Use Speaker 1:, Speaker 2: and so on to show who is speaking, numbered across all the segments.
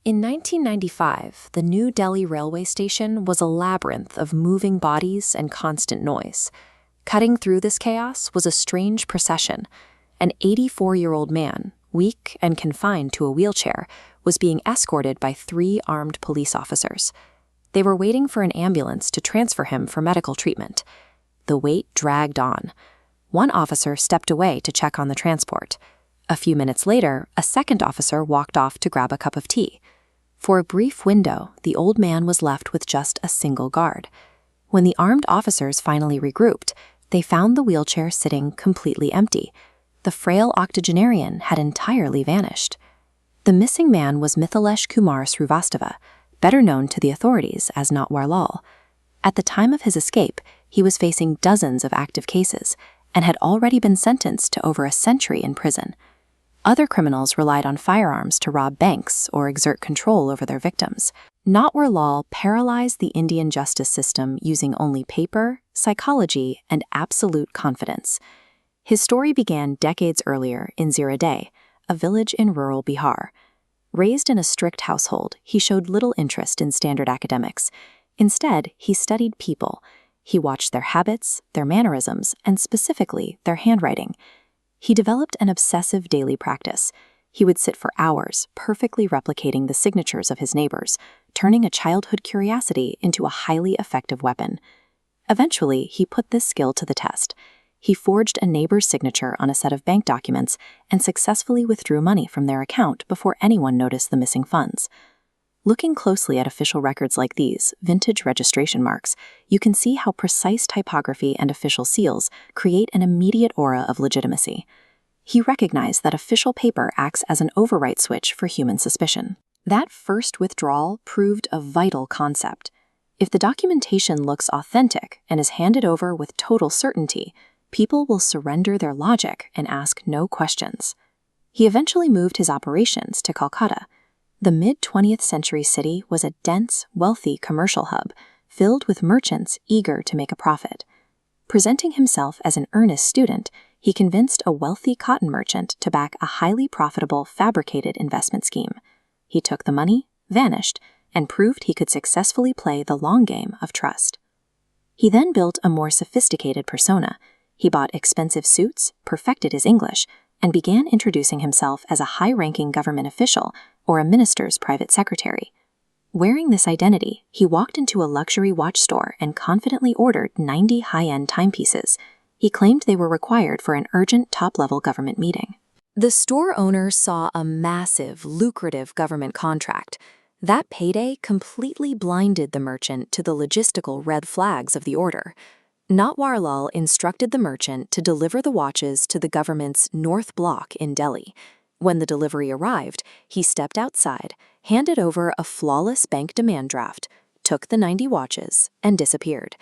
Speaker 1: In 1995, the New Delhi railway station was a labyrinth of moving bodies and constant noise. Cutting through this chaos was a strange procession. An 84-year-old man, weak and confined to a wheelchair, was being escorted by 3 armed police officers. They were waiting for an ambulance to transfer him for medical treatment. The wait dragged on. One officer stepped away to check on the transport. A few minutes later, a second officer walked off to grab a cup of tea. For a brief window, the old man was left with just a single guard. When the armed officers finally regrouped, they found the wheelchair sitting completely empty. The frail octogenarian had entirely vanished. The missing man was Mithilesh Kumar Srivastava, better known to the authorities as Natwar Lal. At the time of his escape, he was facing dozens of active cases and had already been sentenced to over a century in prison. Other criminals relied on firearms to rob banks or exert control over their victims. Natwar Lal paralyzed the Indian justice system using only paper, psychology, and absolute confidence. His story began decades earlier in Ziradeh, a village in rural Bihar. Raised in a strict household, he showed little interest in standard academics. Instead, he studied people. He watched their habits, their mannerisms, and specifically their handwriting. He developed an obsessive daily practice. He would sit for hours, perfectly replicating the signatures of his neighbors, turning a childhood curiosity into a highly effective weapon. Eventually, he put this skill to the test. He forged a neighbor's signature on a set of bank documents and successfully withdrew money from their account before anyone noticed the missing funds. Looking closely at official records like these, vintage registration marks, you can see how precise typography and official seals create an immediate aura of legitimacy. He recognized that official paper acts as an overwrite switch for human suspicion. That first withdrawal proved a vital concept. If the documentation looks authentic and is handed over with total certainty, people will surrender their logic and ask no questions. He eventually moved his operations to Calcutta. The mid-20th century city was a dense, wealthy commercial hub filled with merchants eager to make a profit. Presenting himself as an earnest student, he convinced a wealthy cotton merchant to back a highly profitable fabricated investment scheme. He took the money, vanished, and proved he could successfully play the long game of trust. He then built a more sophisticated persona. He bought expensive suits, perfected his English, and began introducing himself as a high-ranking government official or a minister's private secretary. Wearing this identity, he walked into a luxury watch store and confidently ordered 90 high-end timepieces. He claimed they were required for an urgent top-level government meeting. The store owner saw a massive, lucrative government contract. That payday completely blinded the merchant to the logistical red flags of the order. Natwar Lal instructed the merchant to deliver the watches to the government's North Block in Delhi. When the delivery arrived, he stepped outside, handed over a flawless bank demand draft, took the 90 watches, and disappeared.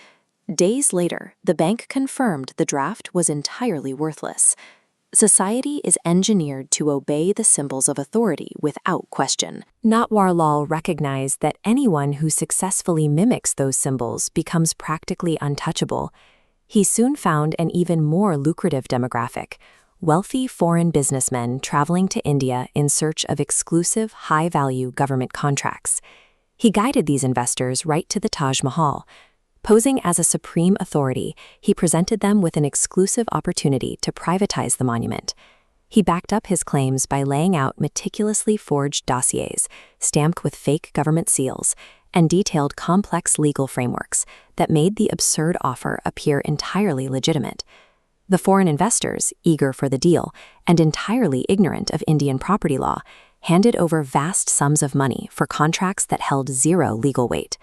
Speaker 1: Days later, the bank confirmed the draft was entirely worthless. Society is engineered to obey the symbols of authority without question. Natwar Lal recognized that anyone who successfully mimics those symbols becomes practically untouchable. He soon found an even more lucrative demographic: wealthy foreign businessmen traveling to India in search of exclusive, high-value government contracts. He guided these investors right to the Taj Mahal. Posing as a supreme authority, he presented them with an exclusive opportunity to privatize the monument. He backed up his claims by laying out meticulously forged dossiers, stamped with fake government seals, and detailed complex legal frameworks that made the absurd offer appear entirely legitimate. The foreign investors, eager for the deal and entirely ignorant of Indian property law, handed over vast sums of money for contracts that held zero legal weight.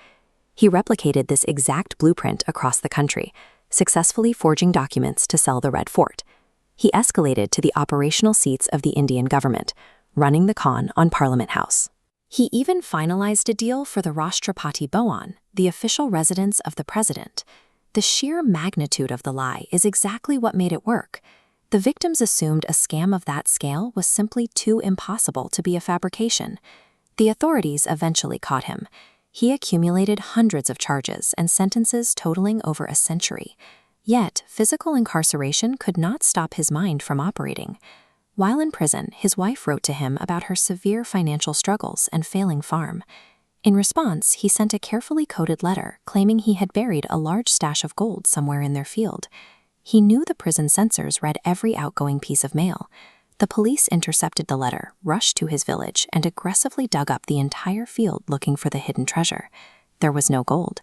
Speaker 1: He replicated this exact blueprint across the country, successfully forging documents to sell the Red Fort. He escalated to the operational seats of the Indian government, running the con on Parliament House. He even finalized a deal for the Rashtrapati Bhawan, the official residence of the president. The sheer magnitude of the lie is exactly what made it work. The victims assumed a scam of that scale was simply too impossible to be a fabrication. The authorities eventually caught him. He accumulated hundreds of charges and sentences totaling over a century. Yet, physical incarceration could not stop his mind from operating. While in prison, his wife wrote to him about her severe financial struggles and failing farm. In response, he sent a carefully coded letter claiming he had buried a large stash of gold somewhere in their field. He knew the prison censors read every outgoing piece of mail. The police intercepted the letter, rushed to his village, and aggressively dug up the entire field looking for the hidden treasure. There was no gold.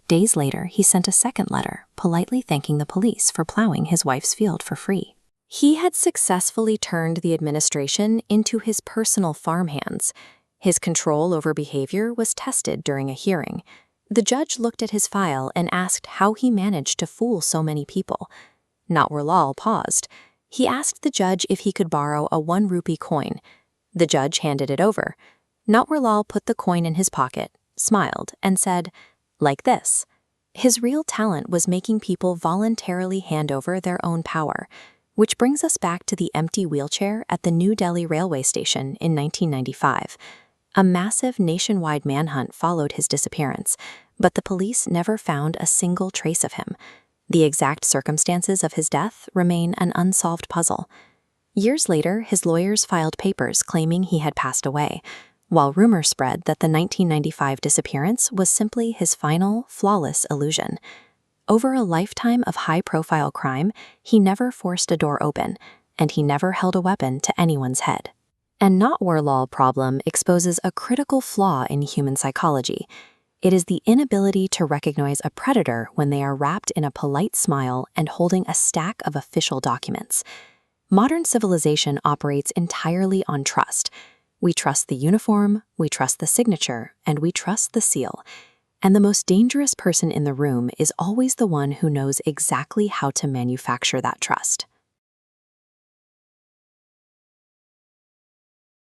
Speaker 1: Days later, he sent a second letter, politely thanking the police for plowing his wife's field for free. He had successfully turned the administration into his personal farmhands. His control over behavior was tested during a hearing. The judge looked at his file and asked how he managed to fool so many people. Notwurlal paused. He asked the judge if he could borrow a 1 rupee coin. The judge handed it over. Notwurlal put the coin in his pocket, smiled, and said, "Like this." His real talent was making people voluntarily hand over their own power, which brings us back to the empty wheelchair at the New Delhi railway station in 1995. A massive nationwide manhunt followed his disappearance, but the police never found a single trace of him. The exact circumstances of his death remain an unsolved puzzle. Years later, his lawyers filed papers claiming he had passed away, while rumors spread that the 1995 disappearance was simply his final, flawless illusion. Over a lifetime of high-profile crime, he never forced a door open, and he never held a weapon to anyone's head. And Notwurlal problem exposes a critical flaw in human psychology. It is the inability to recognize a predator when they are wrapped in a polite smile and holding a stack of official documents. Modern civilization operates entirely on trust. We trust the uniform, we trust the signature, and we trust the seal. And the most dangerous person in the room is always the one who knows exactly how to manufacture that trust.